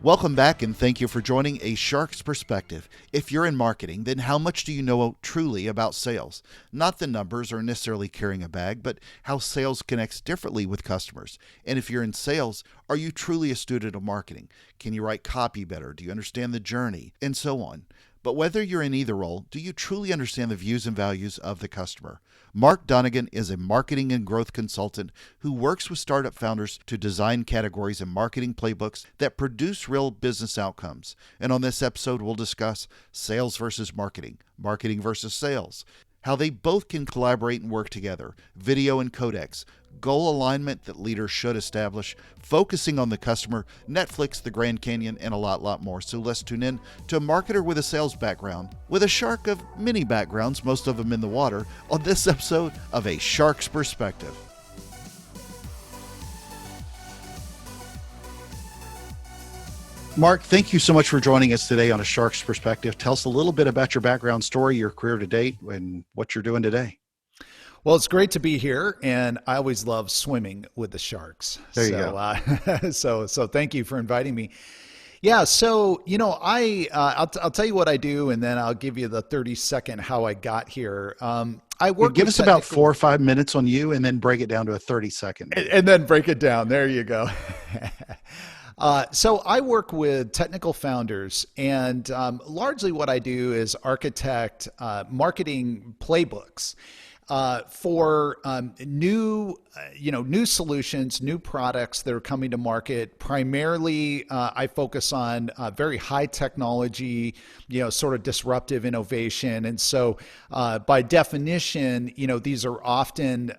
Welcome back and thank you for joining A Shark's Perspective. If you're in marketing, then how much do you know truly about sales? Not the numbers or necessarily carrying a bag, but how sales connects differently with customers. And if you're in sales, are you truly a student of marketing? Can you write copy better? Do you understand the journey? And so on. But whether you're in either role, do you truly understand the views and values of the customer? Mark Donnigan is a marketing and growth consultant who works with startup founders to design categories and marketing playbooks that produce real business outcomes. And on this episode, we'll discuss sales versus marketing, marketing versus sales, how they both can collaborate and work together, video and codecs, goal alignment that leaders should establish, focusing on the customer, Netflix, the Grand Canyon, and a lot more. So let's tune in to a marketer with a sales background, with a shark of many backgrounds, most of them in the water, on this episode of A Shark's Perspective. Mark, thank you so much for joining us today on A Shark's Perspective. Tell us a little bit about your background story, your career to date, and what you're doing today. Well, it's great to be here, and I always love swimming with the sharks. There you go. So thank you for inviting me. Yeah, so I'll tell you what I do, and then I'll give you the 30-second how I got here. I work. Give us about 4 or 5 minutes on you, and then break it down to a 30-second. And then break it down. There you go. So I work with technical founders, and largely what I do is architect marketing playbooks for new solutions, new products that are coming to market. Primarily, I focus on very high technology, sort of disruptive innovation. And so by definition, these are often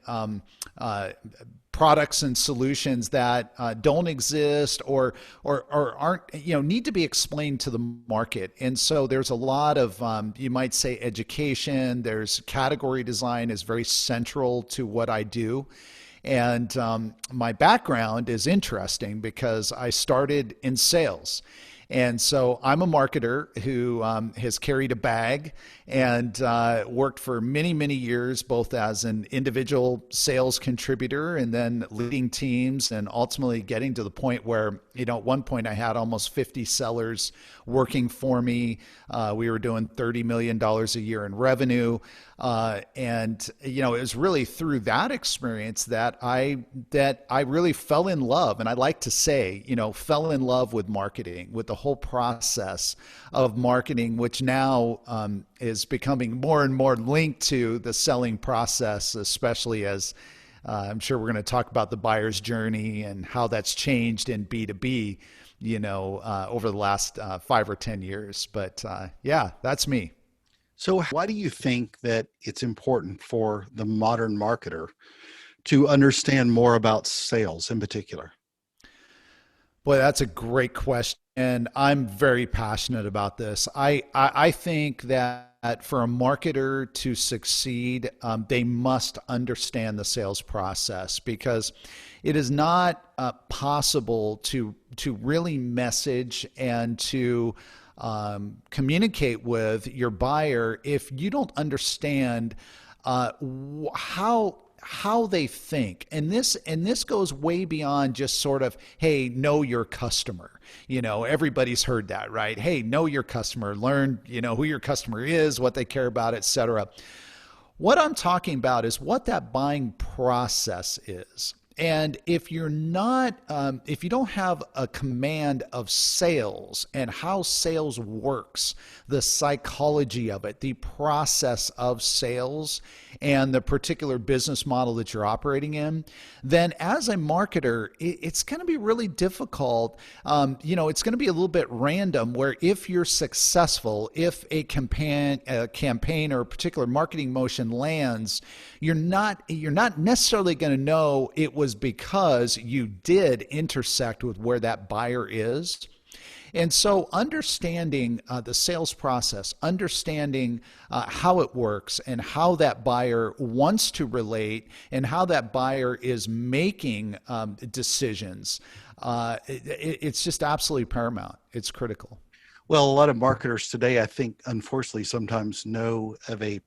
products and solutions that don't exist or aren't, need to be explained to the market. And so there's a lot of, you might say, education. There's category design is very central to what I do. And my background is interesting because I started in sales. And so I'm a marketer who has carried a bag and worked for many years, both as an individual sales contributor and then leading teams, and ultimately getting to the point where, at one point I had almost 50 sellers working for me. We were doing $30 million a year in revenue. And it was really through that experience that I really fell in love. And I like to say, fell in love with marketing, with the whole process of marketing, which now is becoming more and more linked to the selling process, especially as I'm sure we're going to talk about the buyer's journey and how that's changed in B2B, over the last 5 or 10 years. But yeah, that's me. So why do you think that it's important for the modern marketer to understand more about sales in particular? Boy, that's a great question. And I'm very passionate about this. I think that for a marketer to succeed, they must understand the sales process, because it is not possible to really message and to communicate with your buyer if you don't understand how they think. And this goes way beyond just sort of, hey, know your customer. Everybody's heard that, right? Hey, know your customer, learn, who your customer is, what they care about, et cetera. What I'm talking about is what that buying process is. And if you're not, if you don't have a command of sales and how sales works, the psychology of it, the process of sales, and the particular business model that you're operating in, then as a marketer, it's going to be really difficult. It's going to be a little bit random, where if you're successful, if a campaign or a particular marketing motion lands, you're not necessarily going to know it was because you did intersect with where that buyer is. And so understanding the sales process, understanding how it works and how that buyer wants to relate and how that buyer is making decisions, it's just absolutely paramount. It's critical. Well, a lot of marketers today, I think, unfortunately, sometimes know of a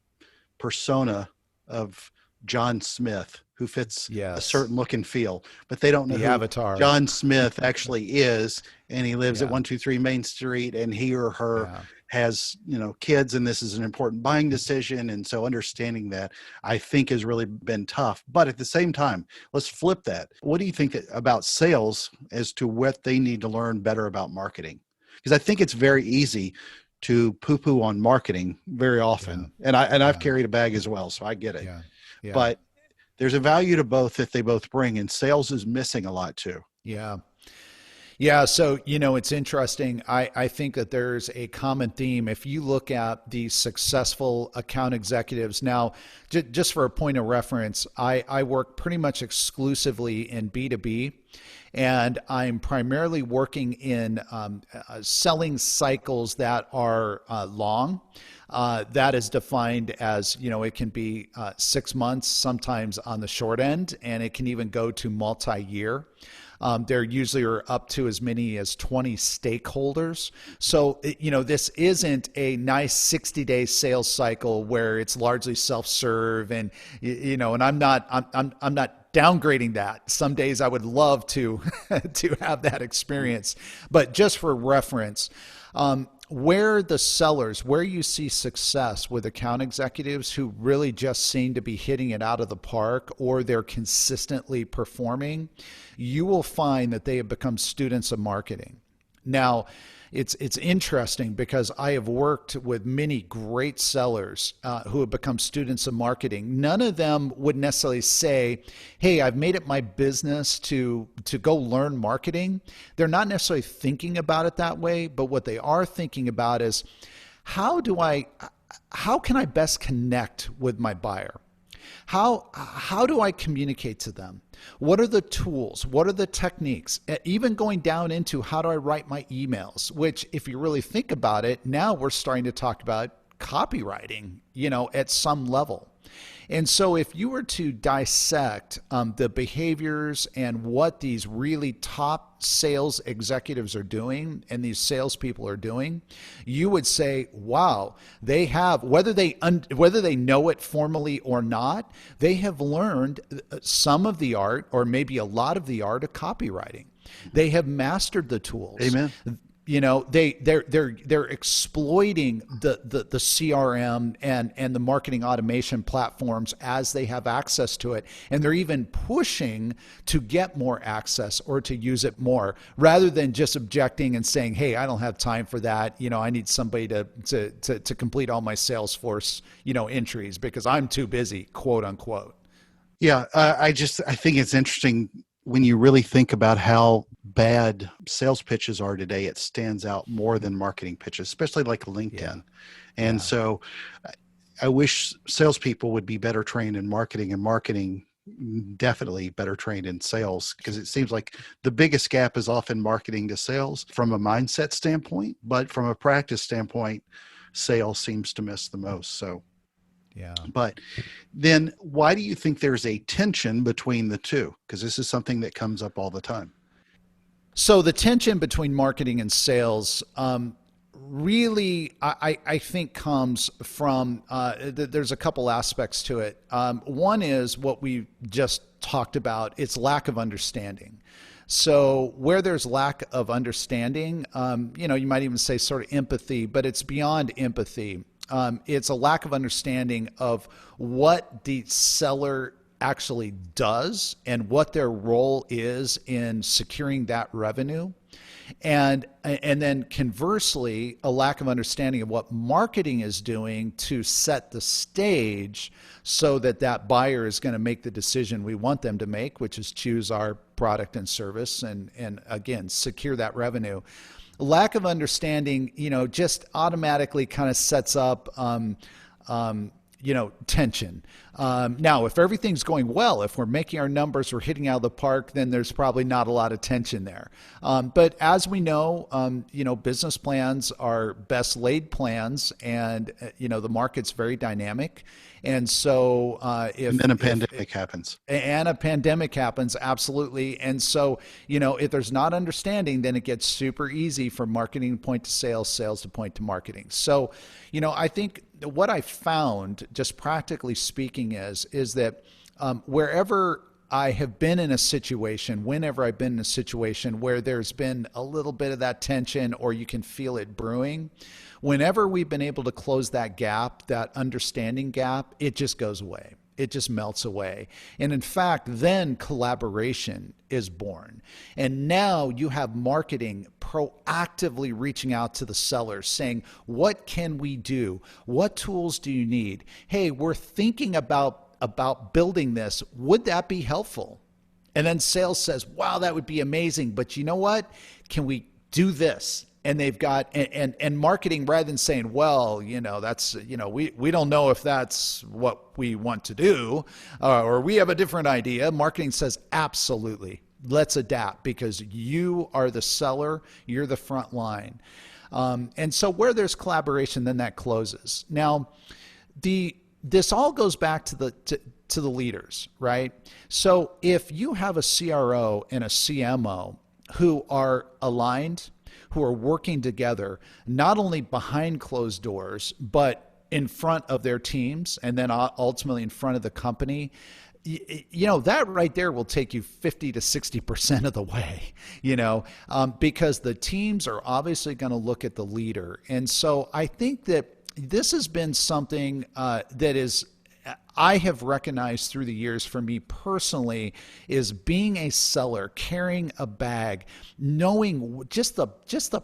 persona of John Smith who fits a Yes. certain look and feel, but they don't know The who avatar. John Smith actually is. And he lives at Yeah. 123 Main Street, and he or her Yeah. has, kids, and this is an important buying decision. And so understanding that, I think, has really been tough. But at the same time, let's flip that. What do you think about sales as to what they need to learn better about marketing? Because I think it's very easy to poo-poo on marketing very Yeah. often. And I've Yeah. carried a bag as well, so I get it. Yeah. Yeah. But there's a value to both that they both bring, and sales is missing a lot too. Yeah. Yeah, so it's interesting. I think that there's a common theme. If you look at the successful account executives, now, just for a point of reference, I work pretty much exclusively in B2B, and I'm primarily working in selling cycles that are long. That is defined as, it can be 6 months, sometimes on the short end, and it can even go to multi-year. There usually are up to as many as 20 stakeholders. So, this isn't a nice 60-day sales cycle where it's largely self-serve, and and I'm not downgrading that. Some days I would love to to have that experience, but just for reference, where you see success with account executives who really just seem to be hitting it out of the park, or they're consistently performing, you will find that they have become students of marketing. Now, it's interesting because I have worked with many great sellers who have become students of marketing. None of them would necessarily say, "Hey, I've made it my business to go learn marketing." They're not necessarily thinking about it that way, but what they are thinking about is, how can I best connect with my buyer? How do I communicate to them? What are the tools? What are the techniques? Even going down into, how do I write my emails? Which, if you really think about it, now we're starting to talk about copywriting, at some level. And so if you were to dissect the behaviors and what these really top sales executives are doing and these salespeople are doing, you would say, wow, they have, whether they know it formally or not, they have learned some of the art, or maybe a lot of the art, of copywriting. They have mastered the tools. Amen. They're exploiting the CRM and the marketing automation platforms as they have access to it, and they're even pushing to get more access or to use it more, rather than just objecting and saying, "Hey, I don't have time for that. I need somebody to complete all my Salesforce entries because I'm too busy," quote unquote. Yeah, I think it's interesting when you really think about how bad sales pitches are today. It stands out more than marketing pitches, especially like LinkedIn. Yeah. And Yeah. so I wish salespeople would be better trained in marketing, and marketing definitely better trained in sales, because it seems like the biggest gap is often marketing to sales from a mindset standpoint, but from a practice standpoint, sales seems to miss the most. So, Yeah. but then why do you think there's a tension between the two? Because this is something that comes up all the time. So the tension between marketing and sales, really, I think comes from, there's a couple aspects to it. One is what we just talked about. It's lack of understanding. So where there's lack of understanding, you might even say sort of empathy, but it's beyond empathy. It's a lack of understanding of what the seller actually does and what their role is in securing that revenue. And then conversely, a lack of understanding of what marketing is doing to set the stage so that that buyer is going to make the decision we want them to make, which is choose our product and service, and again, secure that revenue. Lack of understanding, just automatically kind of sets up tension. Now, if everything's going well, if we're making our numbers, we're hitting out of the park, then there's probably not a lot of tension there. But as we know, business plans are best laid plans, and the market's very dynamic. And so and then a pandemic happens. And a pandemic happens, absolutely. And so, if there's not understanding, then it gets super easy for marketing to point to sales, sales to point to marketing. So, I think what I found, just practically speaking, is that Wherever I have been in a situation, whenever I've been in a situation where there's been a little bit of that tension or you can feel it brewing, whenever we've been able to close that gap, that understanding gap, it just goes away. It just melts away. And in fact, then collaboration is born. And now you have marketing proactively reaching out to the sellers saying, what can we do? What tools do you need? Hey, we're thinking about building this. Would that be helpful? And then sales says, wow, that would be amazing. But you know what? Can we do this? And they've got, and marketing, rather than saying, well, that's, we don't know if that's what we want to do, or we have a different idea. Marketing says, absolutely, let's adapt because you are the seller, you're the front line. And so where there's collaboration, then that closes. Now, this all goes back to the leaders, right? So if you have a CRO and a CMO who are aligned, who are working together, not only behind closed doors, but in front of their teams and then ultimately in front of the company, that right there will take you 50 to 60% of the way, because the teams are obviously going to look at the leader. And so I think that this has been something I have recognized through the years for me personally is being a seller, carrying a bag, knowing just the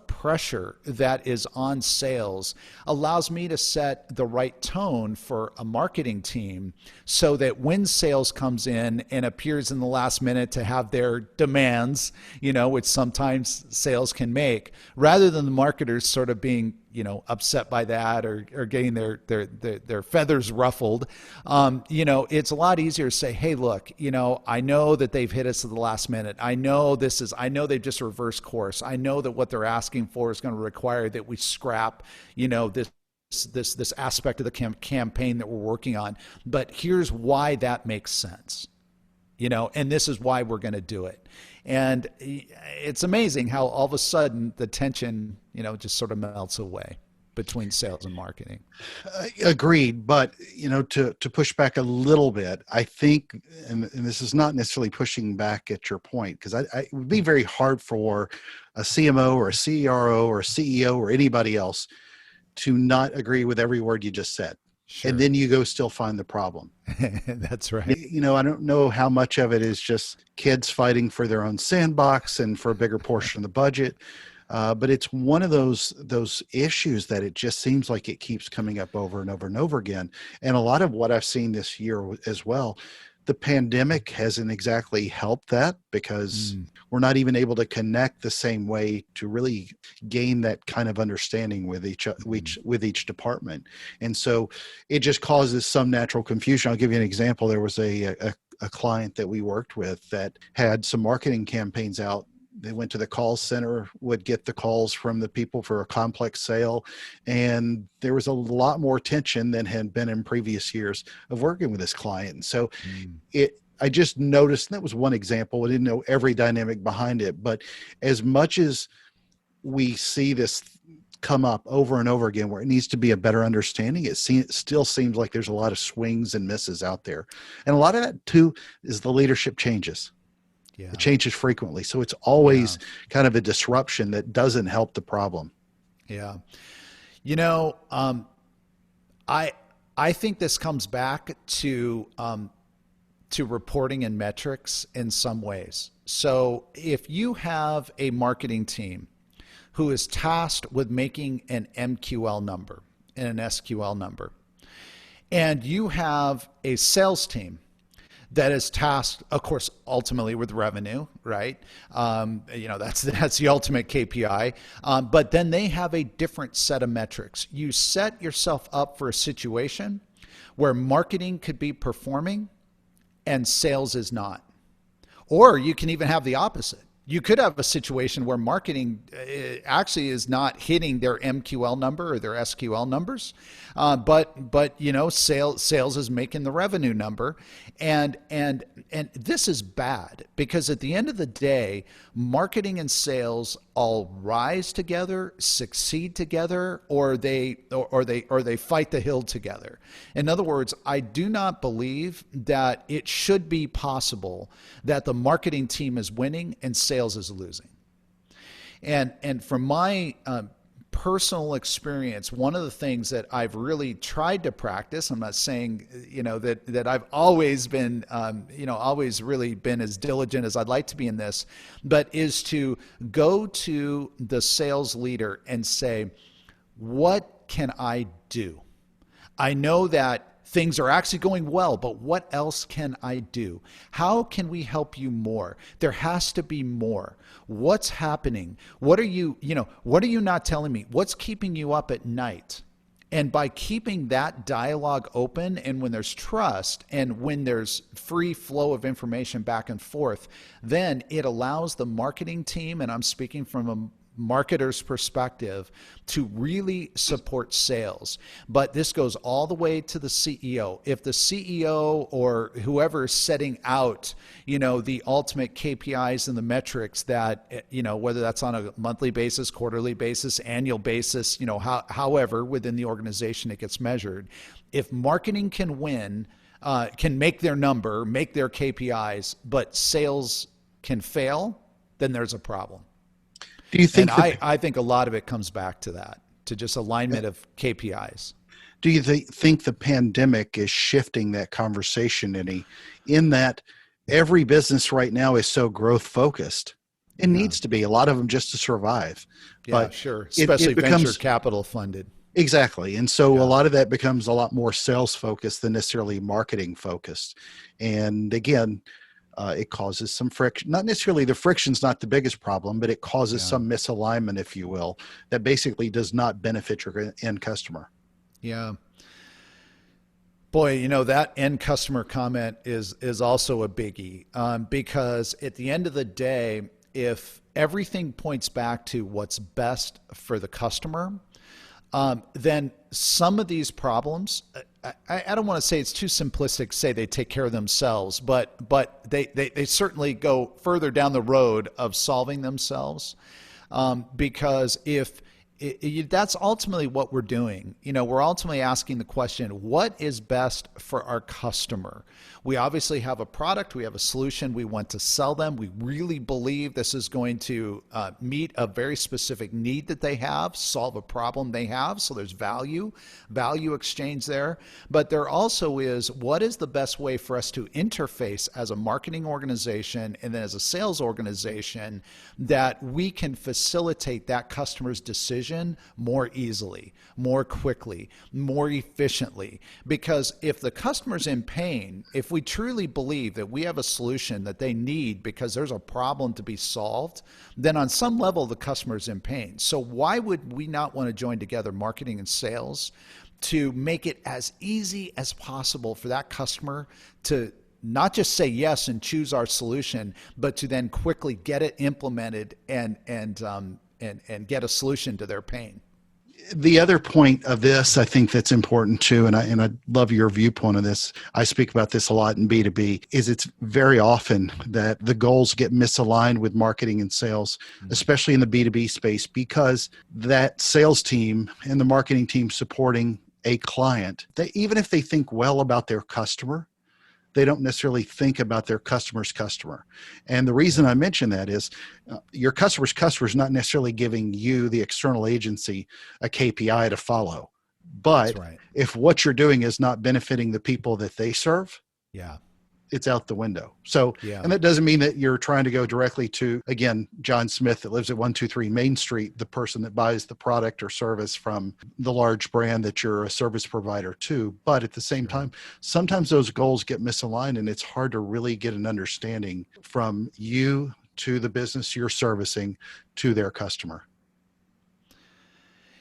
pressure that is on sales allows me to set the right tone for a marketing team so that when sales comes in and appears in the last minute to have their demands, which sometimes sales can make, rather than the marketers sort of being upset by that or getting their feathers ruffled. It's a lot easier to say, hey, look, I know that they've hit us at the last minute. I know they've just reversed course. I know that what they're asking for is going to require that we scrap, this aspect of the campaign that we're working on. But here's why that makes sense. And this is why we're going to do it. And it's amazing how all of a sudden the tension, just sort of melts away between sales and marketing. Agreed. But, to push back a little bit, I think, and this is not necessarily pushing back at your point, because it would be very hard for a CMO or a CRO or a CEO or anybody else to not agree with every word you just said. Sure. And then you go still find the problem. That's right. I don't know how much of it is just kids fighting for their own sandbox and for a bigger portion of the budget. But it's one of those issues that it just seems like it keeps coming up over and over and over again. And a lot of what I've seen this year as well, the pandemic hasn't exactly helped that because we're not even able to connect the same way to really gain that kind of understanding with each department. And so it just causes some natural confusion. I'll give you an example. There was a client that we worked with that had some marketing campaigns out. They went to the call center, would get the calls from the people for a complex sale. And there was a lot more tension than had been in previous years of working with this client. And so I just noticed, and that was one example. I didn't know every dynamic behind it, but as much as we see this come up over and over again where it needs to be a better understanding, it still seems like there's a lot of swings and misses out there. And a lot of that too is the leadership changes. Yeah. It changes frequently. So it's always kind of a disruption that doesn't help the problem. Yeah. I think this comes back to reporting and metrics in some ways. So if you have a marketing team who is tasked with making an MQL number and an SQL number, and you have a sales team that is tasked, of course, ultimately with revenue, right? That's the ultimate KPI. But then they have a different set of metrics. You set yourself up for a situation where marketing could be performing and sales is not. Or you can even have the opposite. You could have a situation where marketing actually is not hitting their MQL number or their SQL numbers, but sales is making the revenue number, and this is bad because at the end of the day, marketing and sales all rise together, succeed together, or they fight the hill together. In other words, I do not believe that it should be possible that the marketing team is winning and sales is losing. And from my personal experience, one of the things that I've really tried to practice, I'm not saying, that I've always been, always really been as diligent as I'd like to be in this, but is to go to the sales leader and say, what can I do? I know that things are actually going well, but what else can I do? How can we help you more? There has to be more. What's happening? What are you not telling me? What's keeping you up at night? And by keeping that dialogue open, and when there's trust and when there's free flow of information back and forth, then it allows the marketing team, and I'm speaking from a marketer's perspective, to really support sales. But this goes all the way to the CEO. If the CEO or whoever is setting out, the ultimate KPIs and the metrics that, whether that's on a monthly basis, quarterly basis, annual basis, however within the organization it gets measured, if marketing can win, can make their number, make their KPIs, but sales can fail, then there's a problem. Do you think? And I think a lot of it comes back to that, to just alignment of KPIs. Do you think the pandemic is shifting that conversation any, in that every business right now is so growth focused? It needs to be, a lot of them, just to survive. Yeah, but sure. Especially it becomes, venture capital funded. Exactly. And so a lot of that becomes a lot more sales focused than necessarily marketing focused. And again, it causes some friction. Not necessarily, the friction's not the biggest problem, but it causes some misalignment, if you will, that basically does not benefit your end customer. Yeah. Boy, that end customer comment is also a biggie, because at the end of the day, if everything points back to what's best for the customer, then some of these problems, I don't want to say it's too simplistic to say they take care of themselves, but they certainly go further down the road of solving themselves, because if that's ultimately what we're doing. We're ultimately asking the question, what is best for our customer? We obviously have a product, we have a solution, we want to sell them. We really believe this is going to meet a very specific need that they have, solve a problem they have. So there's value exchange there. But there also is, what is the best way for us to interface as a marketing organization and then as a sales organization, that we can facilitate that customer's decision more easily, more quickly, more efficiently. Because if the customer's in pain, if we truly believe that we have a solution that they need because there's a problem to be solved, then on some level the customer's in pain. So why would we not want to join together marketing and sales to make it as easy as possible for that customer to not just say yes and choose our solution, but to then quickly get it implemented and get a solution to their pain? The other point of this, I think, that's important too, and I love your viewpoint on this. I speak about this a lot in B2B, is it's very often that the goals get misaligned with marketing and sales, especially in the B2B space, because that sales team and the marketing team supporting a client, even if they think well about their customer, they don't necessarily think about their customer's customer. And the reason I mention that is your customer's customer is not necessarily giving you, the external agency, a KPI to follow. But if what you're doing is not benefiting the people that they serve, it's out the window. So, and that doesn't mean that you're trying to go directly to, again, John Smith that lives at 123 Main Street, the person that buys the product or service from the large brand that you're a service provider to. But at the same time, sometimes those goals get misaligned, and it's hard to really get an understanding from you to the business you're servicing to their customer.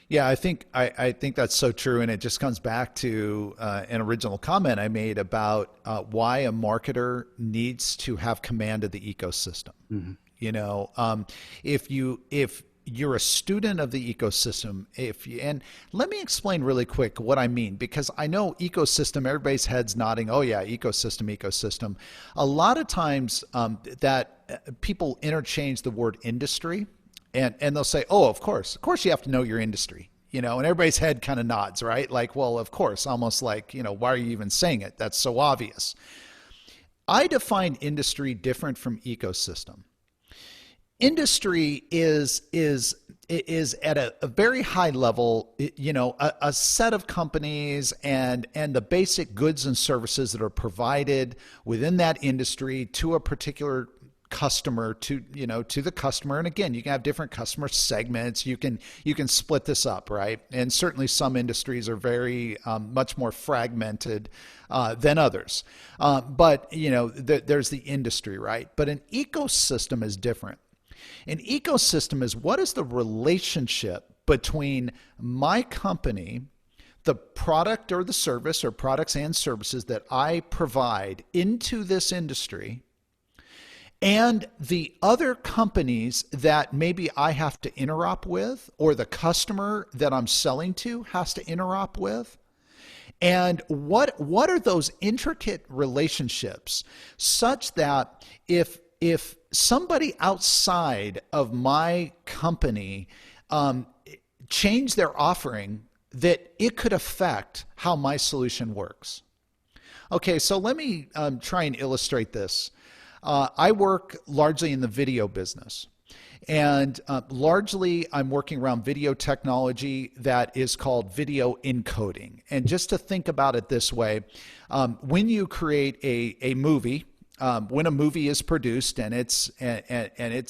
Yeah, I think that's so true, and it just comes back to an original comment I made about why a marketer needs to have command of the ecosystem. If you're a student of the ecosystem, and let me explain really quick what I mean, because I know ecosystem, everybody's heads nodding, oh yeah, ecosystem. A lot of times that people interchange the word industry. And they'll say, oh, of course you have to know your industry, and everybody's head kind of nods, right? Like, well, of course, almost like, why are you even saying it? That's so obvious. I define industry different from ecosystem. Industry is at a very high level, a set of companies and the basic goods and services that are provided within that industry to a particular customer, to the customer. And again, you can have different customer segments. You can split this up, right? And certainly some industries are very much more fragmented than others. But there's the industry, right? But an ecosystem is different. An ecosystem is, what is the relationship between my company, the product or the service, or products and services that I provide into this industry, and the other companies that maybe I have to interop with, or the customer that I'm selling to has to interop with? And what are those intricate relationships such that if somebody outside of my company change their offering, that it could affect how my solution works? Okay, so let me try and illustrate this. I work largely in the video business. And largely, I'm working around video technology that is called video encoding. And just to think about it this way, when you create a movie, when a movie is produced and it's edited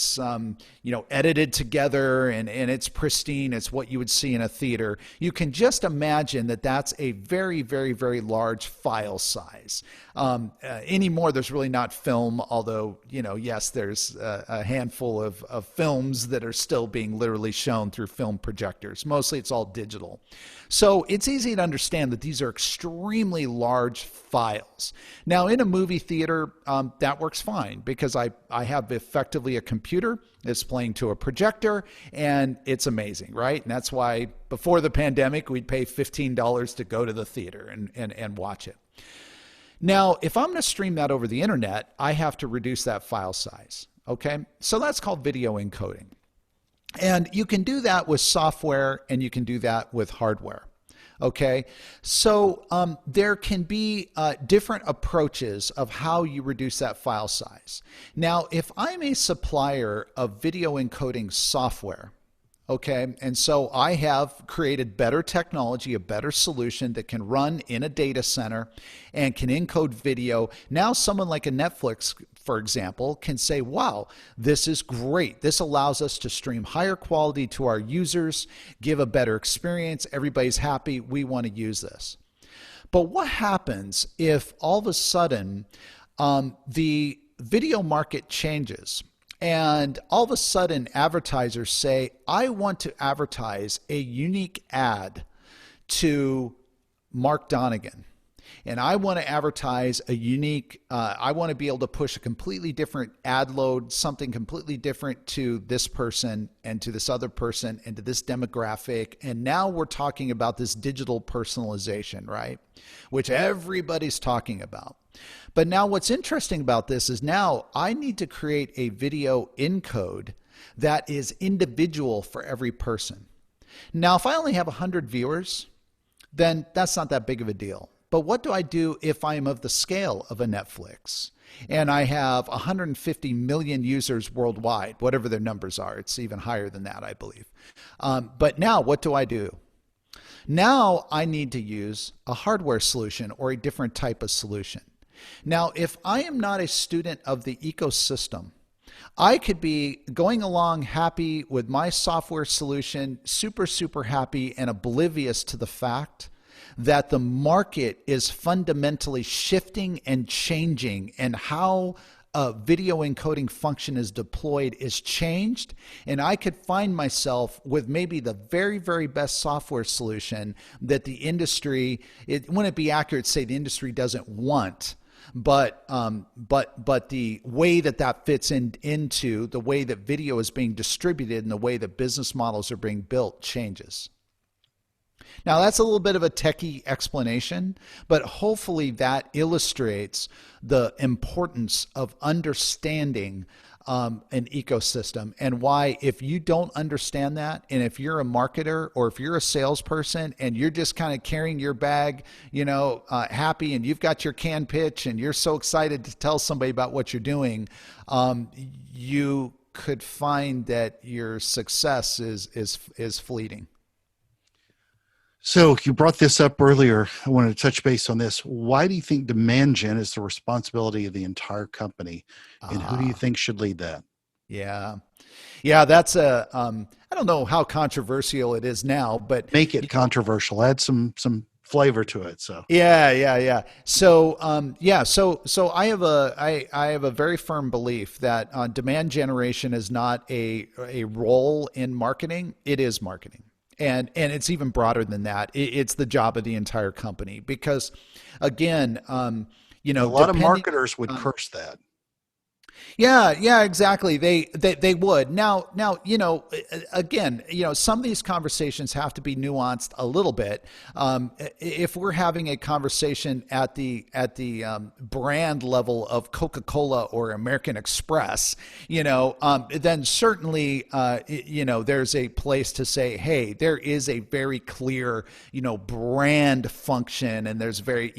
together and it's pristine, it's what you would see in a theater, you can just imagine that that's a very, very, very large file size. Anymore, there's really not film, although, yes, there's a handful of films that are still being literally shown through film projectors. Mostly it's all digital. So it's easy to understand that these are extremely large files. Now, in a movie theater, that works fine because I have effectively a computer that's playing to a projector, and it's amazing, right? And that's why before the pandemic, we'd pay $15 to go to the theater and watch it. Now, if I'm going to stream that over the internet, I have to reduce that file size, okay? So that's called video encoding. And you can do that with software and you can do that with hardware. Okay, so there can be different approaches of how you reduce that file size. Now, if I'm a supplier of video encoding software, okay, and so I have created better technology, a better solution that can run in a data center and can encode video. Now someone like a Netflix, for example, can say, wow, this is great. This allows us to stream higher quality to our users, give a better experience. Everybody's happy. We want to use this. But what happens if all of a sudden the video market changes? And all of a sudden, advertisers say, I want to advertise a unique ad to Mark Donnigan. And I want to advertise a unique, I want to be able to push a completely different ad load, something completely different to this person and to this other person and to this demographic. And now we're talking about this digital personalization, right? Which everybody's talking about. But now what's interesting about this is now I need to create a video encode that is individual for every person. Now, if I only have 100 viewers, then that's not that big of a deal. But what do I do if I'm of the scale of a Netflix and I have 150 million users worldwide, whatever their numbers are? It's even higher than that, I believe. But now what do I do? Now I need to use a hardware solution or a different type of solution. Now, if I am not a student of the ecosystem, I could be going along happy with my software solution, super, super happy and oblivious to the fact that the market is fundamentally shifting and changing, and how a video encoding function is deployed is changed. And I could find myself with maybe the very, very best software solution that the industry, it wouldn't be accurate to say the industry doesn't want. But the way that fits into the way that video is being distributed and the way that business models are being built changes. Now, that's a little bit of a techie explanation, but hopefully that illustrates the importance of understanding an ecosystem, and why, if you don't understand that, and if you're a marketer or if you're a salesperson and you're just kind of carrying your bag, happy, and you've got your can pitch and you're so excited to tell somebody about what you're doing, you could find that your success is fleeting. So you brought this up earlier. I wanted to touch base on this. Why do you think demand gen is the responsibility of the entire company, and who do you think should lead that? Yeah. Yeah, that's I don't know how controversial it is now, but Make it controversial. Add some flavor to it. So yeah. So so I have a very firm belief that demand generation is not a role in marketing. It is marketing. And it's even broader than that. It's the job of the entire company, because, again, a lot of marketers would curse that. Yeah, exactly. They would. Now, again, some of these conversations have to be nuanced a little bit. If we're having a conversation at the brand level of Coca-Cola or American Express, then certainly, there's a place to say, hey, there is a very clear, brand function, and there's very,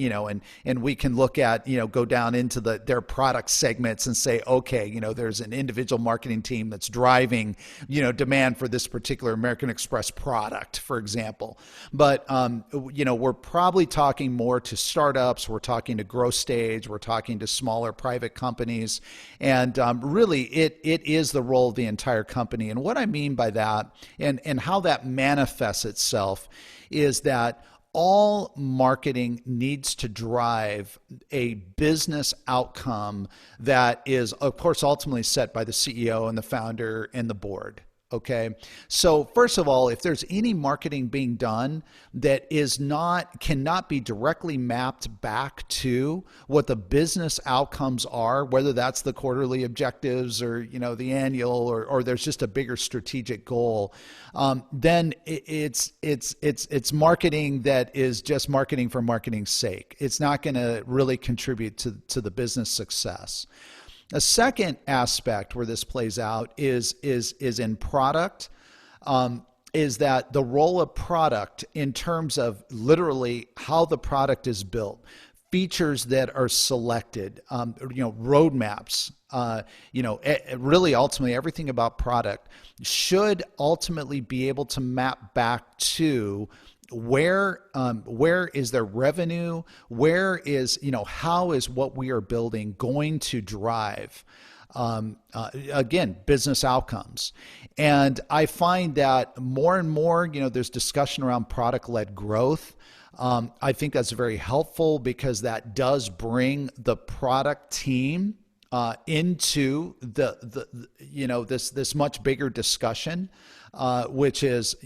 and we can look at, go down into their product segments and say, okay, there's an individual marketing team that's driving, demand for this particular American Express product, for example. But, we're probably talking more to startups. We're talking to growth stage. We're talking to smaller private companies. And really, it is the role of the entire company. And what I mean by that, and how that manifests itself, is that all marketing needs to drive a business outcome that is, of course, ultimately set by the CEO and the founder and the board. Okay. So first of all, if there's any marketing being done that cannot be directly mapped back to what the business outcomes are, whether that's the quarterly objectives or, the annual, or there's just a bigger strategic goal, then it's marketing that is just marketing for marketing's sake. It's not going to really contribute to the business success. A second aspect where this plays out is in product, is that the role of product in terms of literally how the product is built, features that are selected, roadmaps, really ultimately everything about product should ultimately be able to map back to where is their revenue? Where is, how is what we are building going to drive, again, business outcomes? And I find that more and more, there's discussion around product-led growth. I think that's very helpful, because that does bring the product team into this much bigger discussion, which is,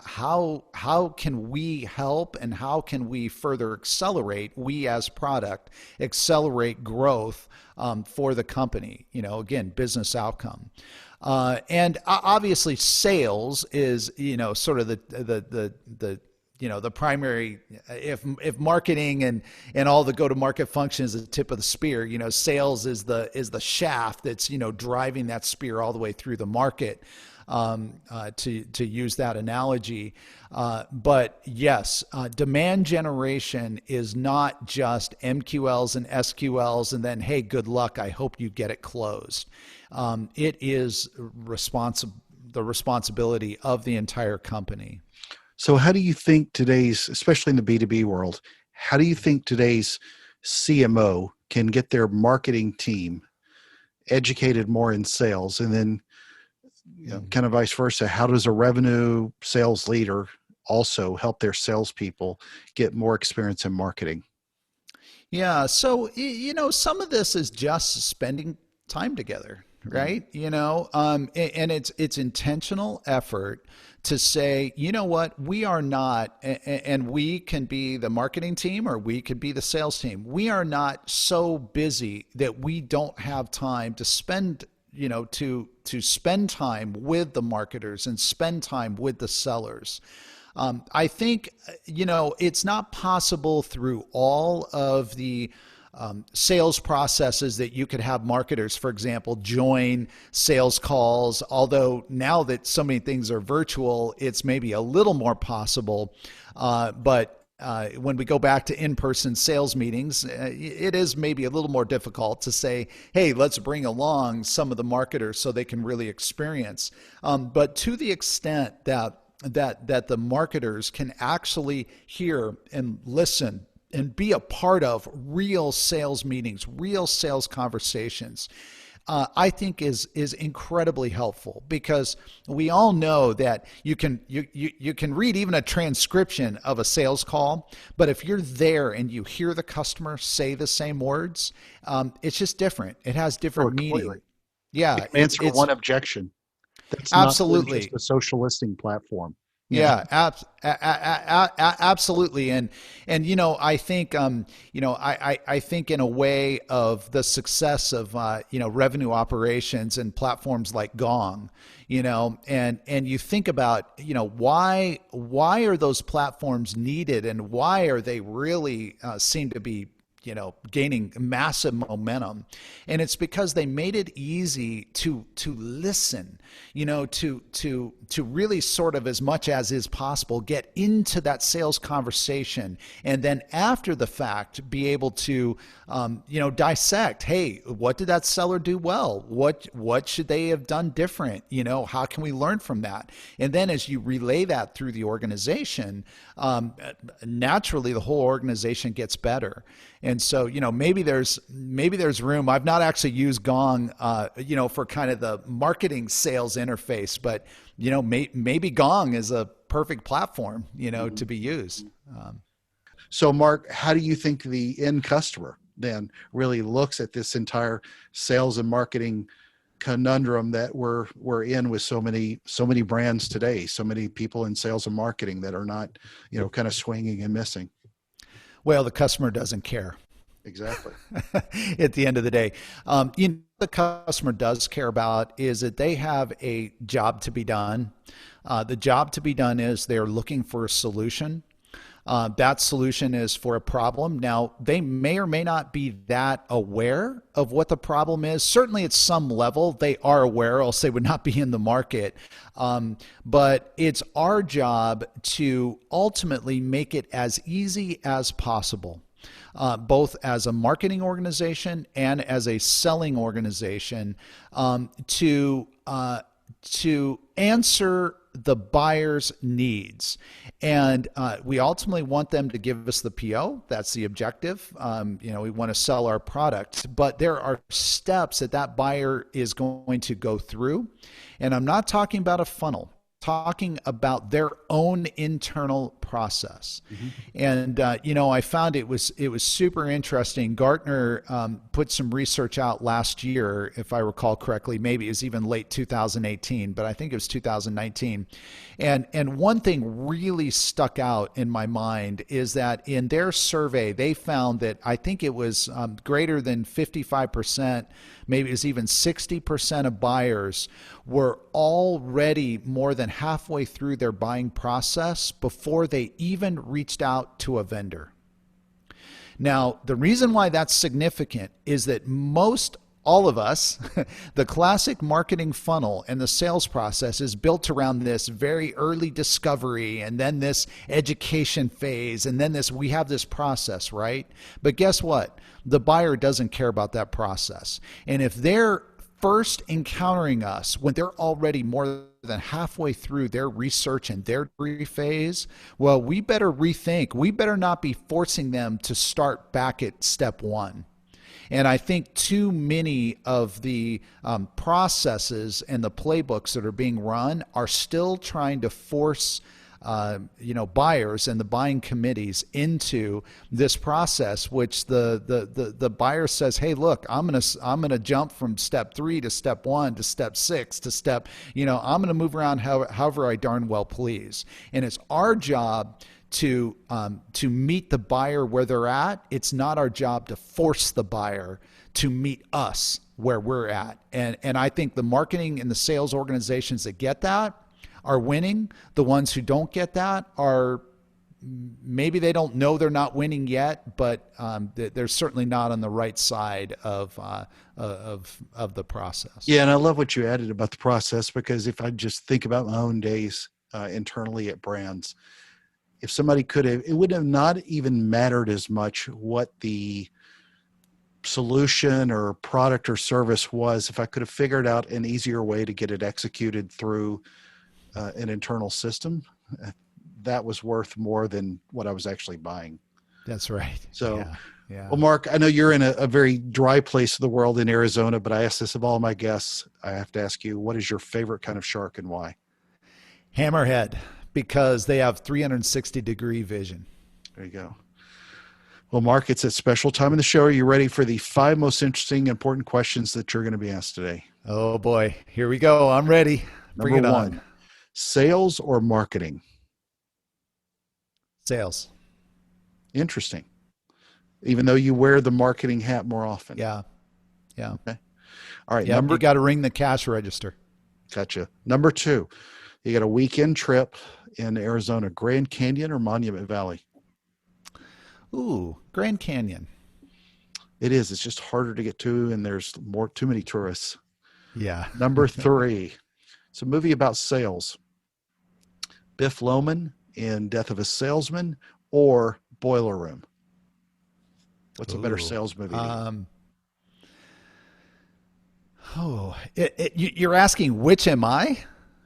how can we help, and how can we further accelerate, we as product accelerate growth for the company, again, business outcome. And obviously sales is, sort of the primary, if marketing and all the go-to-market function is the tip of the spear, sales is the shaft that's, driving that spear all the way through the market, to use that analogy. But yes, demand generation is not just MQLs and SQLs and then, hey, good luck, I hope you get it closed. It is the responsibility of the entire company. So how do you think today's, especially in the B2B world, how do you think today's CMO can get their marketing team educated more in sales? And then, kind of vice versa, how does a revenue sales leader also help their salespeople get more experience in marketing? Yeah. So, some of this is just spending time together, right? And it's intentional effort to say, you know what, we are not, and we can be the marketing team or we could be the sales team. We are not so busy that we don't have time to spend, to spend time with the marketers and spend time with the sellers. I think, it's not possible through all of the sales processes that you could have marketers, for example, join sales calls. Although now that so many things are virtual, it's maybe a little more possible. But when we go back to in-person sales meetings, it is maybe a little more difficult to say, hey, let's bring along some of the marketers so they can really experience. But to the extent that the marketers can actually hear and listen and be a part of real sales meetings, real sales conversations, I think is incredibly helpful, because we all know that you can read even a transcription of a sales call, but if you're there and you hear the customer say the same words, it's just different. It has different meaning. Yeah, it can answer one objection. That's absolutely not just a social listing platform. Yeah, absolutely. And I think, I think in a way of the success of, revenue operations and platforms like Gong, and you think about, why are those platforms needed, and why are they really seem to be gaining massive momentum. And it's because they made it easy to listen, to really sort of, as much as is possible, get into that sales conversation. And then after the fact, be able to, dissect, hey, what did that seller do well? What should they have done different? How can we learn from that? And then as you relay that through the organization, naturally the whole organization gets better. And so, maybe there's room. I've not actually used Gong, for kind of the marketing sales interface, but, maybe Gong is a perfect platform, to be used. So Mark, how do you think the end customer then really looks at this entire sales and marketing conundrum that we're in with so many brands today, so many people in sales and marketing that are not, kind of swinging and missing? Well, the customer doesn't care. Exactly. At the end of the day, the customer does care about is that they have a job to be done. The job to be done is they're looking for a solution. That solution is for a problem. Now, they may or may not be that aware of what the problem is. Certainly at some level, they are aware, else they would not be in the market. But it's our job to ultimately make it as easy as possible, both as a marketing organization and as a selling organization, to answer the buyer's needs. And we ultimately want them to give us the PO. That's the objective. We want to sell our product, but there are steps that buyer is going to go through. And I'm not talking about a funnel, talking about their own internal process. Mm-hmm. And, I found it was super interesting. Gartner put some research out last year, if I recall correctly. Maybe it was even late 2018, but I think it was 2019. And one thing really stuck out in my mind is that in their survey, they found that I think it was greater than 55%, maybe it was even 60% of buyers were already more than halfway through their buying process before they even reached out to a vendor. Now, the reason why that's significant is that all of us, the classic marketing funnel and the sales process is built around this very early discovery, and then this education phase, and then we have this process, right? But guess what? The buyer doesn't care about that process. And if they're first encountering us when they're already more than halfway through their research and their phase, well, we better rethink. We better not be forcing them to start back at step one. And I think too many of the processes and the playbooks that are being run are still trying to force buyers and the buying committees into this process, which the buyer says, hey, look, I'm gonna jump from step 3 to step 1 to step 6 to step, I'm gonna move around however I darn well please. And it's our job to meet the buyer where they're at. It's not our job to force the buyer to meet us where we're at. And I think the marketing and the sales organizations that get that are winning. The ones who don't get that are maybe they don't know they're not winning yet, but they're certainly not on the right side of the process. Yeah, and I love what you added about the process, because if I just think about my own days internally at brands, if somebody could have, it would have not even mattered as much what the solution or product or service was if I could have figured out an easier way to get it executed through an internal system. That was worth more than what I was actually buying. That's right. So, yeah. Well, Mark, I know you're in a very dry place of the world in Arizona, but I ask this of all my guests. I have to ask you, what is your favorite kind of shark and why? Hammerhead, because they have 360-degree vision. There you go. Well, Mark, it's a special time in the show. Are you ready for the 5 most interesting, important questions that you're going to be asked today? Oh boy, here we go. I'm ready. Bring it on. Number 1, sales or marketing? Sales. Interesting. Even though you wear the marketing hat more often. Yeah. Okay. All right. Yeah, you got to ring the cash register. Gotcha. Number 2, you got a weekend trip in Arizona, Grand Canyon or Monument Valley? Ooh, Grand Canyon. It is. It's just harder to get to, and there's too many tourists. Yeah. Number 3, it's a movie about sales. Biff Loman in Death of a Salesman or Boiler Room? What's a better sales movie? You're asking which am I?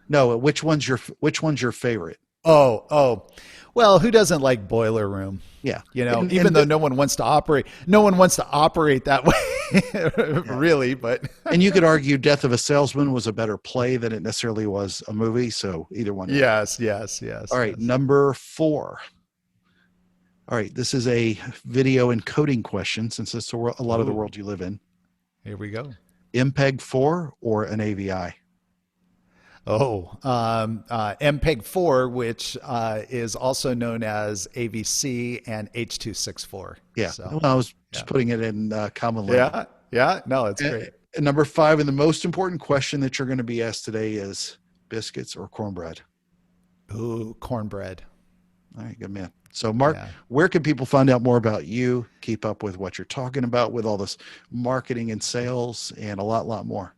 No, which one's your favorite? Oh. Well, who doesn't like Boiler Room? Yeah. Even though no one wants to operate that way, really. But and you could argue Death of a Salesman was a better play than it necessarily was a movie. So either one. Yes. All right. Number 4. All right. This is a video encoding question, since it's a lot of the world you live in. Here we go. MPEG-4 or an AVI? MPEG-4, which is also known as AVC and H.264. Yeah. So, well, I was just putting it in common language. Yeah. No, it's great. And number 5, and the most important question that you're going to be asked today is biscuits or cornbread? Ooh, cornbread. All right, good man. So, Mark, where can people find out more about you, keep up with what you're talking about with all this marketing and sales and a lot more?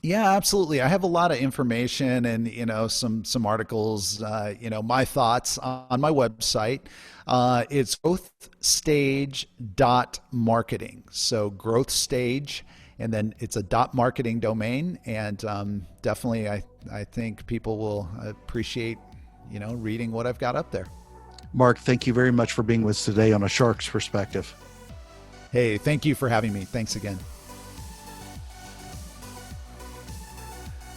Yeah, absolutely. I have a lot of information and, some articles, my thoughts on my website. It's growthstage.marketing. So growth stage, and then it's a .marketing domain. And definitely, I think people will appreciate, reading what I've got up there. Mark, thank you very much for being with us today on A Shark's Perspective. Hey, thank you for having me. Thanks again.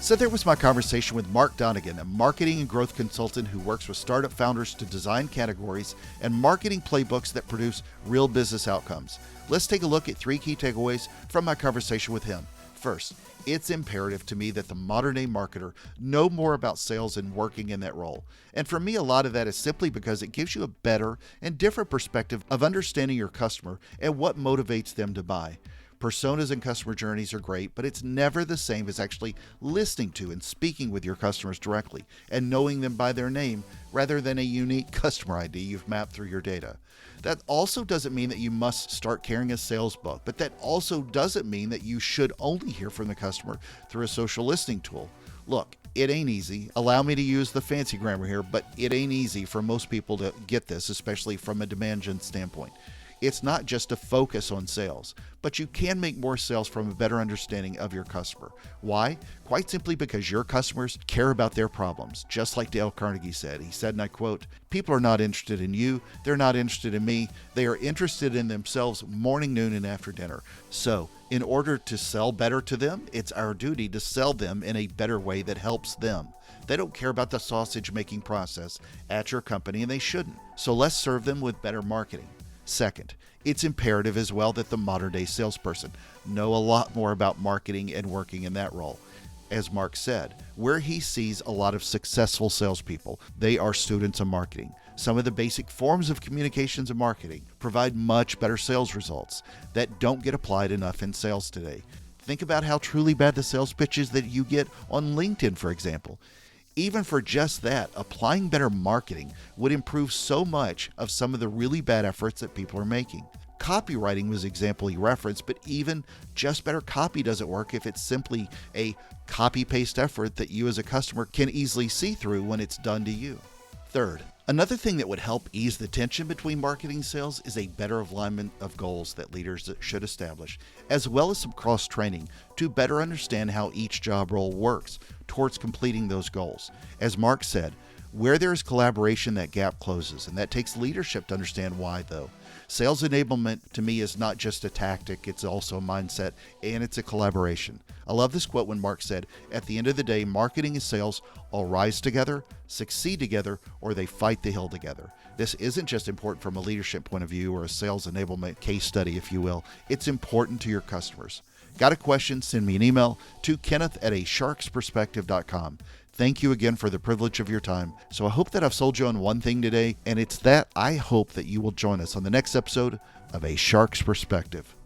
So there was my conversation with Mark Donnigan, a marketing and growth consultant who works with startup founders to design categories and marketing playbooks that produce real business outcomes. Let's take a look at 3 key takeaways from my conversation with him. First, it's imperative to me that the modern-day marketer know more about sales and working in that role. And for me, a lot of that is simply because it gives you a better and different perspective of understanding your customer and what motivates them to buy. Personas and customer journeys are great, but it's never the same as actually listening to and speaking with your customers directly and knowing them by their name rather than a unique customer ID you've mapped through your data. That also doesn't mean that you must start carrying a sales book, but that also doesn't mean that you should only hear from the customer through a social listening tool. Look, it ain't easy. Allow me to use the fancy grammar here, but it ain't easy for most people to get this, especially from a demand gen standpoint. It's not just a focus on sales, but you can make more sales from a better understanding of your customer. Why? Quite simply because your customers care about their problems. Just like Dale Carnegie said. He said, and I quote, "People are not interested in you. They're not interested in me. They are interested in themselves morning, noon, and after dinner." So, in order to sell better to them, it's our duty to sell them in a better way that helps them. They don't care about the sausage making process at your company, and they shouldn't. So let's serve them with better marketing. Second, it's imperative as well that the modern day salesperson know a lot more about marketing and working in that role. As Mark said, where he sees a lot of successful salespeople, they are students of marketing. Some of the basic forms of communications and marketing provide much better sales results that don't get applied enough in sales today. Think about how truly bad the sales pitches that you get on LinkedIn, for example. Even for just that, applying better marketing would improve so much of some of the really bad efforts that people are making. Copywriting was the example he referenced, but even just better copy doesn't work if it's simply a copy-paste effort that you as a customer can easily see through when it's done to you. Third, another thing that would help ease the tension between marketing and sales is a better alignment of goals that leaders should establish, as well as some cross-training to better understand how each job role works towards completing those goals. As Mark said, where there is collaboration, that gap closes, and that takes leadership to understand why, though. Sales enablement to me is not just a tactic, it's also a mindset, and it's a collaboration. I love this quote when Mark said, "At the end of the day, marketing and sales all rise together, succeed together, or they fight the hill together." This isn't just important from a leadership point of view or a sales enablement case study, if you will. It's important to your customers. Got a question? Send me an email to kenneth@asharksperspective.com. Thank you again for the privilege of your time. So I hope that I've sold you on one thing today, and it's that I hope that you will join us on the next episode of A Shark's Perspective.